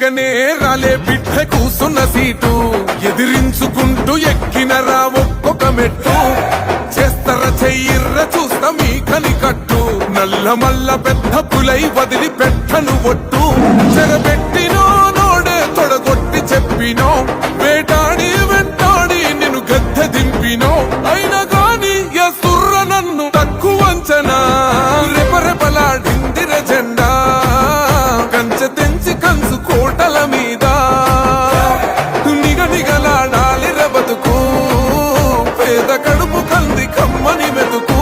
ఎక్కనే రాలే బిడ్డ కూసున్న సీటు ఎదిరించుకుంటూ ఎక్కినరా ఒక్కొక్క మెట్టు చేస్తర చెయ్యిర్ర చూస్తా మీ కని కట్టు నల్ల మల్ల పెద్ద పులై వదిలి పెట్టను ఒట్టు చెరబెట్టినో నోడే తొడగొట్టి చెప్పినో వేటాడి వెంటాడి నిన్ను గద్దె దింపినో అయినా గాని ఎసుర్ర నన్ను తక్కువ అంచనా రెపరెపలాడిందిర జెండా కంచె తెంచి కంచు కోటల మీద నిగనిగలాడాలిర బతుకు పేద కడుపు కంది కమ్మని మెతుకు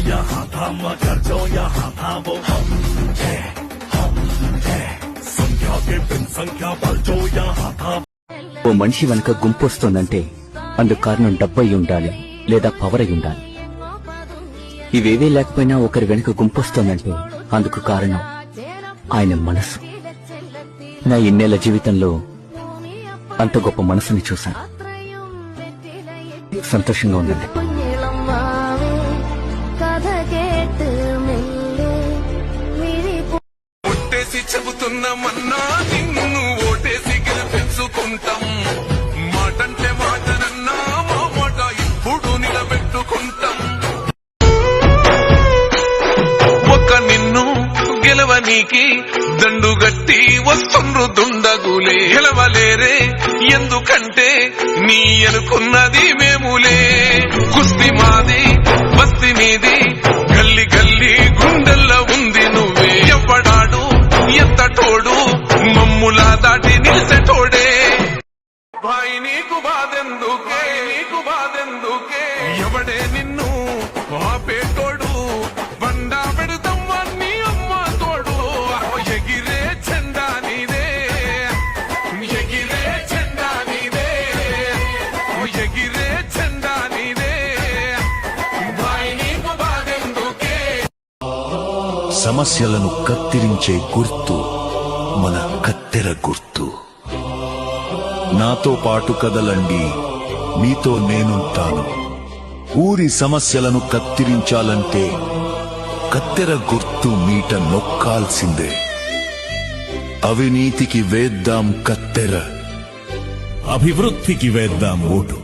यहाँ था मगर जो यहाँ था वो हम थे संख्या के बिन संख्या बल जो यहाँ था। ఓ మనిషి వెనక గుంపొస్తోందంటే అందుకు కారణం డబ్బై ఉండాలి లేదా పవర్ అయి ఉండాలి. ఇవేవీ లేకపోయినా ఒకరి వెనుక గుంపొస్తోందంటే అందుకు కారణం ఆయన మనసు. నా ఇన్నేళ్ల జీవితంలో అంత గొప్ప మనసుని చూశాను. సంతోషంగా ఉందండి. ఒట్టేసి చెబుతున్నామన్నా నిన్ను ఓటేసి గెలిపించుకుంటాం మాటంటే మాటనన్నా మా మాట ఇప్పుడు నిలబెట్టుకుంటాం ఒక్క నిన్ను గెలవనీకి దండుగట్టి వస్తుండ్రు దుండగులే గెలవలేరే ఎందుకంటే నీ అనుకున్నది మేములే కుస్తీ మాది బస్తీ మీది గల్లి గల్లి గుండెల్లో ఉంది నువ్వే ఎవ్వడాడు ఎత్తటోడు మమ్ములా దాటి నిలిసేటోడే భాయి నీకు బాధెందుకే నీకు బాధెందుకే ఎవడే నిన్ను ఆపేటోడు బండా పెడతాం నీ అమ్మ తోడు ఎగిరే చెండా నీదే ఎగిరే చెండా నీదే ఎగిరే చెండా నీదే భాయి నీకు బాధెందుకే సమస్యలను కత్తిరించే గుర్తు మన కత్తెర గుర్తు. నాతో పాటు కదలండి, మీతో నేనుంటాను. ఊరి సమస్యలను కత్తిరించాలంటే కత్తెర గుర్తు మీట నొక్కాల్సిందే. అవినీతికి వేద్దాం కత్తెర, అభివృద్ధికి వేద్దాం ఓటు.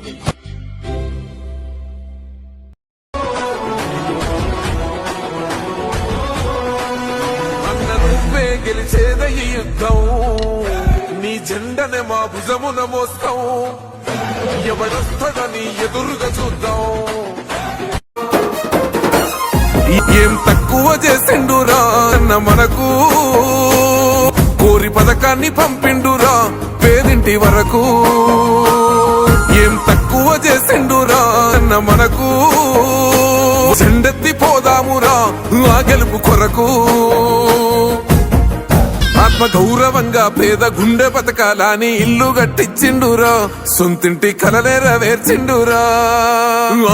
గెలిచేద ఈ యుద్ధం నీ జెండనే మా భుజమున మోస్తాం ఎవడొస్తాడని ఎదురుగా చూద్దాం ఏం తక్కువ చేసిండురా అన్న మనకు కోరి పథకాన్ని పంపిండురా పేదింటి వరకు ఏం తక్కువ చేసిండురా అన్న మనకు జెండెత్తి పోదామురా ఆ గెలుపు కొరకు ఆత్మ గౌరవంగా పేద గుండె బతకాలని ఇల్లు గట్టిచ్చిండురా సొంతింటి కలనేరవేర్చిండురా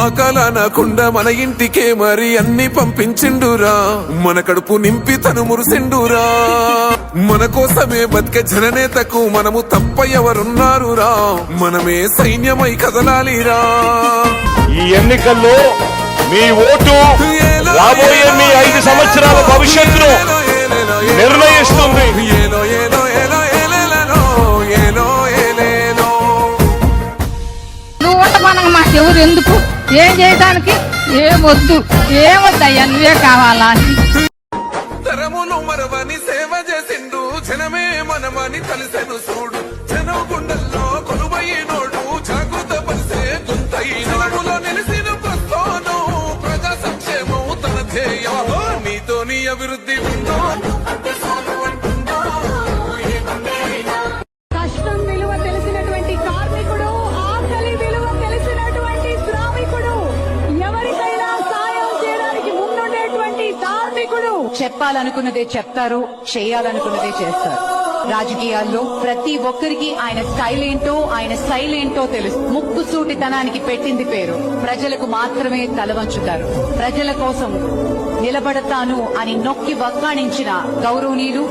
ఆ కలనకుండా మన ఇంటికే మరి అన్ని పంపించిండురా మన కడుపు నింపి తను మురిసిండురా మన కోసమే బతికే జననేతకు మనము తప్ప ఎవరున్నారురా మనమే సైన్యమై కదలాలిరా. ఈ ఎన్నికల్లో మీ ఓటు రాబోయే మీ 5 సంవత్సరాల భవిష్యత్తును నిర్ణయిస్తుంది. నువ్వు ఉండమనగా మాకెవరు ఎందుకు ఏం చేయడానికి ఏమొద్దయ్యా నువ్వే కావాలా. తరములు మరవని సేవ చేసిండు జనమే మనమని కలిసెను చూడు జనం గుండెల్లో కొలువైనోడు జాగృత పరిసే గుంతైనలో నిలిసిన ప్రస్థానం ప్రజా సంక్షేమం తన ధ్యేయం నీతో నీ అభివృద్ధి ఉందో కష్టం విలువ తెలిసినటువంటి కార్మికుడు ఆకలి విలువ తెలిసినటువంటి శ్రామికుడు ఎవరికైనా సాయం చేయడానికి ముందుండేటువంటి కార్మికుడు చెప్పాలనుకున్నదే చెప్తారు, చేయాలనుకున్నదే చేస్తారు. రాజకీయాల్లో ప్రతి ఒక్కరికి ఆయన స్టైల్ ఏంటో తెలుసు. ముక్కుసూటితనానికి పెట్టింది పేరు. ప్రజలకు మాత్రమే తలవంచుతారు. ప్రజల కోసం నిలబడతాను అని నొక్కి వక్కాణించిన గౌరవనీయులు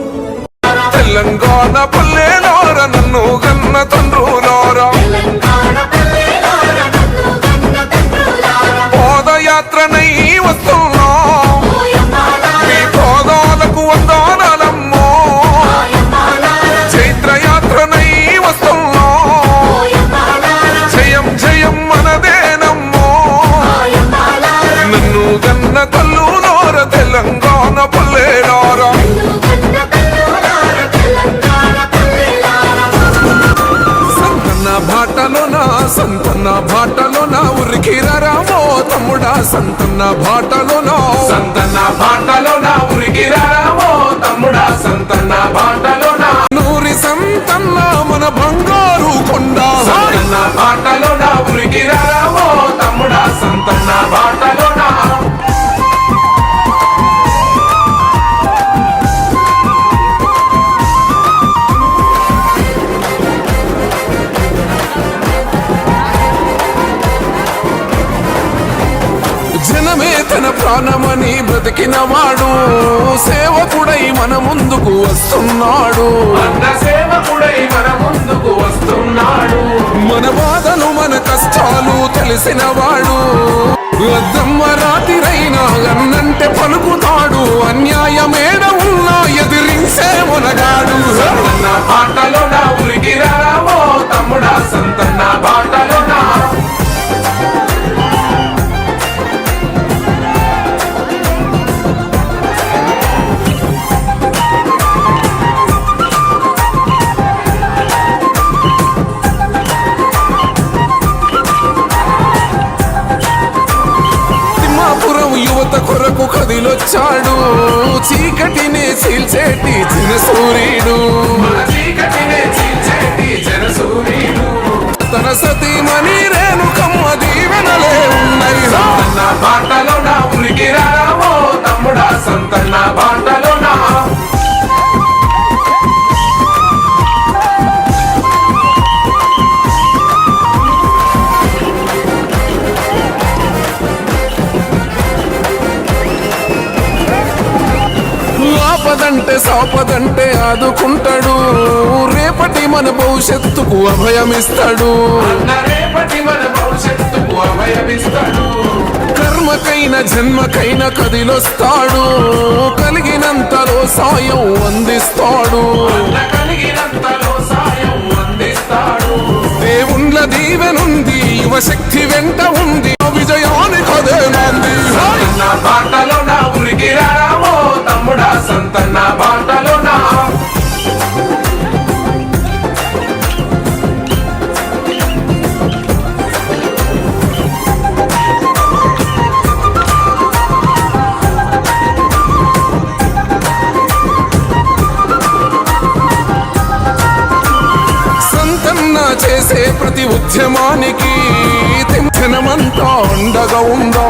తెలంగాణ పల్లెలోర నన్ను గన్న తండ్రులారా, పాదయాత్రనై వస్తున్నా మీ పాదాలకు వందనాలమ్మో, చైత్రయాత్రనై వస్తున్నా జయం జయం మనదేనమ్మో, నన్ను గన్న తల్లులోర తెలంగాణ పల్లెలోరా. సంతన్న బాటలోనా ఉరికిరామో తమ్ముడా, సంతన్న బాటలోనా ఉరికిరామో తమ్ముడా, సంతన్న బాటలోనా నూరి సంతన్న మన బంగారు కొండ, సంతన్న బాటలోనా ఉరికిరామో తమ్ముడా, సంతన్న బాటలోనా. జనమే తన ప్రాణమని బ్రతికిన వాడు, సేవకుడై మన ముందుకు వస్తున్నాడు, మన బాధలు మన కష్టాలు తెలిసిన వాడు, అద్దమ్మ రాతిరైనా అన్నంటే పలుకుతాడు, అన్యాయమేడ ఉన్నా ఎదిరించే మునగాడు. సంతన్న బాటలోనా ఉరికిరామో తమ్ముడా, సంతన్న బాటలోనా. యువత కొరకు కదిలొచ్చాడు, చీకటినే చీల్చేటి జనసూరీడు, తన సతీమణి రేణుకమ్మ దీవెనలే ఉన్నాయి. సంతన్న బాటలోనా ఉరికిరామో తమ్ముడా, సంతన్న బాటలోనా. ఆపదంటే సాపదంటే ఆదుకుంటాడు, రేపటి మన భవిష్యత్తుకు అభయమిస్తాడు, కర్మకైన జన్మకైన కదిలొస్తాడు, కలిగినంతలో సాయం అందిస్తాడు, దేవుళ్ళ దీవెనుంది, యువశక్తి వెంట ఉంది, విజయానికి అదే నాంది. సంతన్న బాటలోనా ఉరికిరామో తమ్ముడా, సంతన్న బాటలోనా. సంతన్న చేసే ప్రతి ఉద్యమానికి జనమంతా అండగా ఉందా,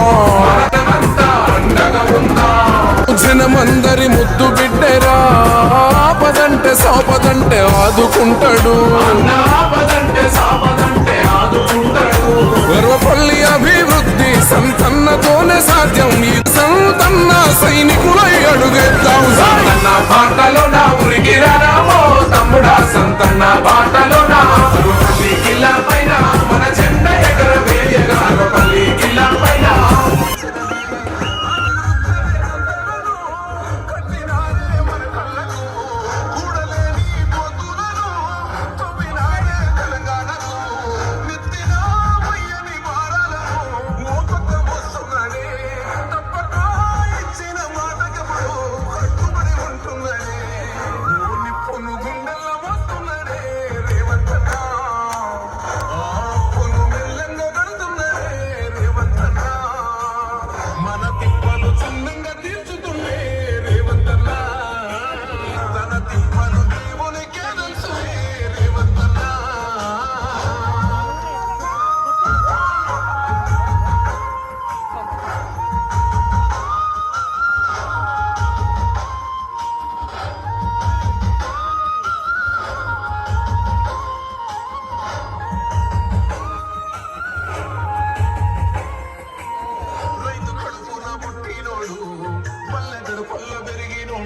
జనమందరి ముద్దు బిడ్డరా, ఆపదంటే సాపదంటే ఆదుకుంటాడు, గర్వపల్లి అభివృద్ధి సంతన్నతోనే సాధ్యం, ఈ సంతన్న సైనికులై అడుగేద్దాం. సంతన్న బాటలోనా ఉరికిరామో తమ్ముడా, సంతన్న బాటలోనా. గర్వపల్లి కిల్లా పైన మన జెండా ఎగరవేయగా, గర్వపల్లి కిల్లా పైన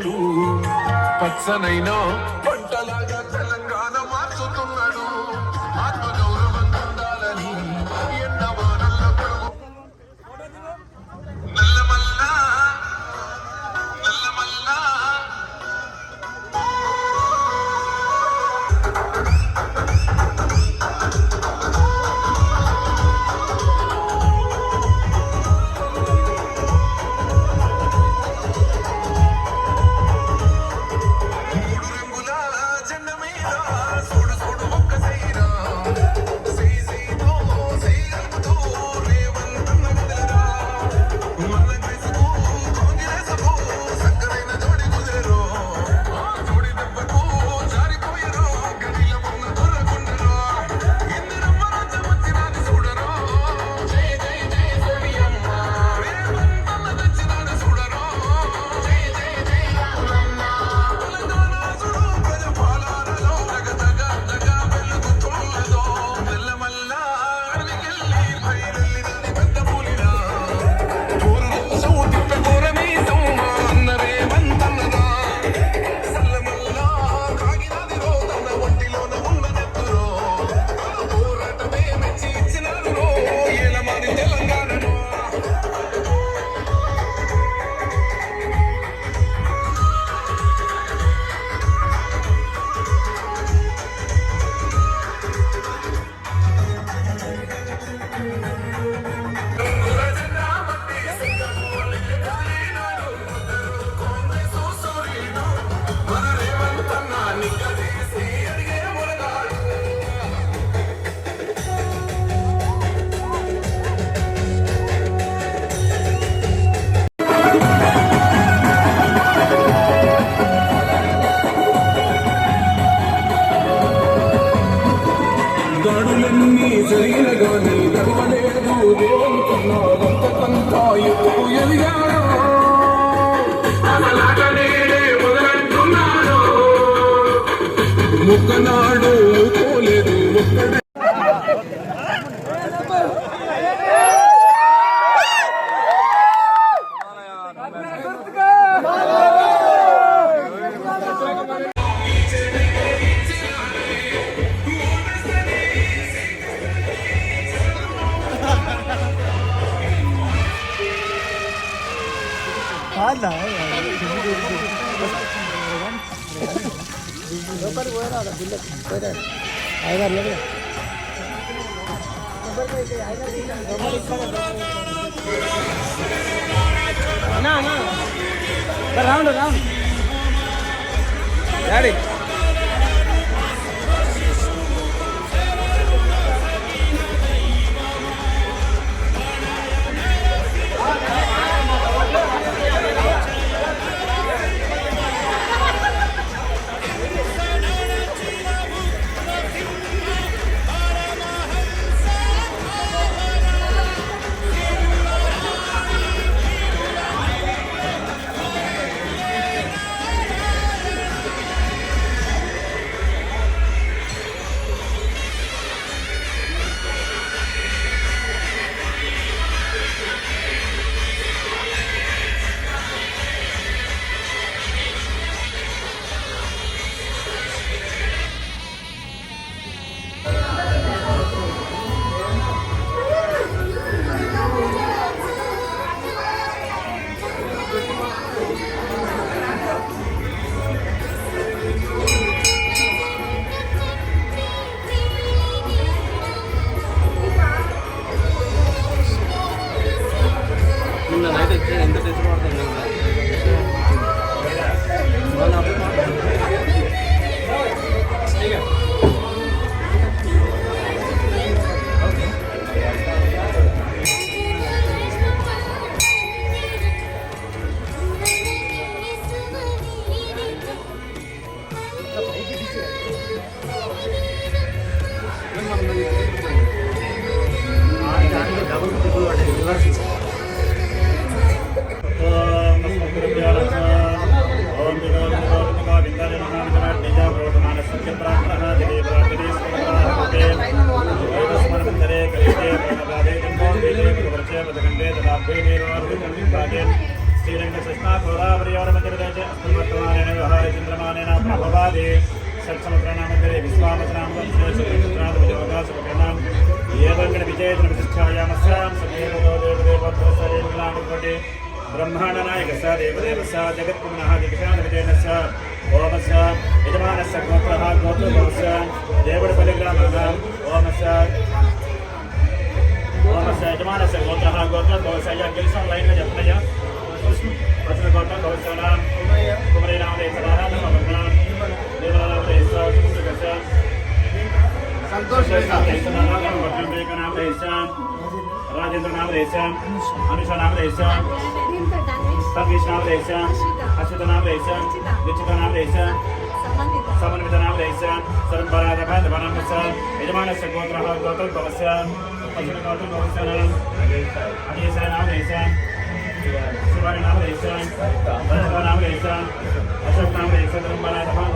చేస్తున్నాడు పచ్చనైన పంటలాగా తెలంగాణ మార్చుతున్నాడు ఆత్మగౌరవం ఉండాలని ఎండవానల్ల కొడుకు నల్లమల్ల నల్లమల్ల దాడులన్నీ జరిగిన గాని గర్వలేదు దేవునుకున్నాడంతా ఎప్పుడు ఎదిగాడు ముక్కనాడు పోలేదు ఒక్కడే శ్రీరంగ కృష్ణ గోదావరియోర మధ్యప్రదేశ్ అస్మత్వానేన వ్యవహార చంద్రమానేన ప్రభవాదే సత్సముద్రనామగ్రే విశ్వామసనామ యోగాసుకరణం ఏవంగణ విజయన ప్రతిష్టాయామస్యాం సదేవో దేవదేవోత్తరసరేవలామకోటి బ్రహ్మాండనాయకస్య దేవదేవస్య జగత్పురుషః దిగ్శాన విజయనస్య ఓమస్య యజమానస్య గోత్రః గోత్రభవస్య దేవుడి పరిగ్రామః ఓమస్య యజమానస్య గోత్రః గోత్రభవస్య గెలిసిన లైన్లో చెప్పనయ్యా వచ్చిన గోత్రం భవస్యానాం కుమరీనామదేశరాः నమః దేవనామదేశ సంతోష్ राजेंद्र नाम रेशम अनुषा नाम रेशम सतीश नाम रेशम अश्वित नाम रेशम दीक्षिता नाम रेशम समन्वित नाम रेशम सर्वराधनाम यजमानस्य गोत्रः गोत्रभवस्य अश्विन गोत्रभवस्य अधीशः नाम रेशम शिवानी नाम रेशम रजता नाम रेशम अशोक नाम रेशम सर्वराधनाम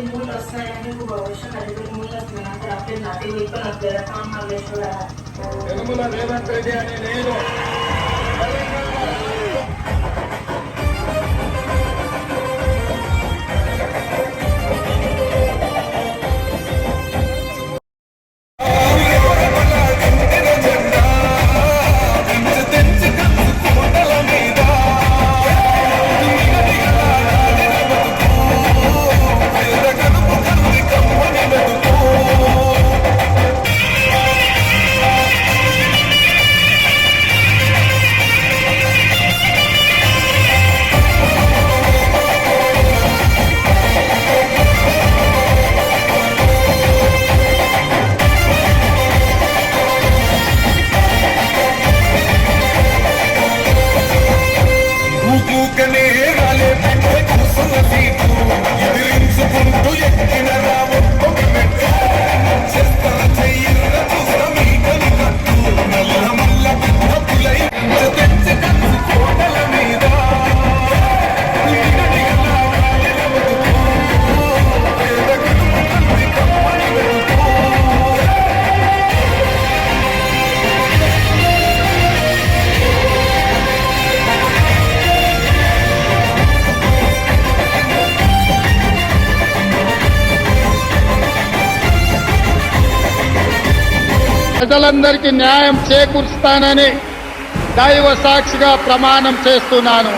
मूल असणाऱ्यांनी खूप आवश्यक आहे ते मूल असल्यानंतर आपले नातेवाईक पण आपल्याला काम आल्याशिवाय ప్రజలందరికీ న్యాయం చేకూరుస్తానని దైవ సాక్షిగా ప్రమాణం చేస్తున్నాను.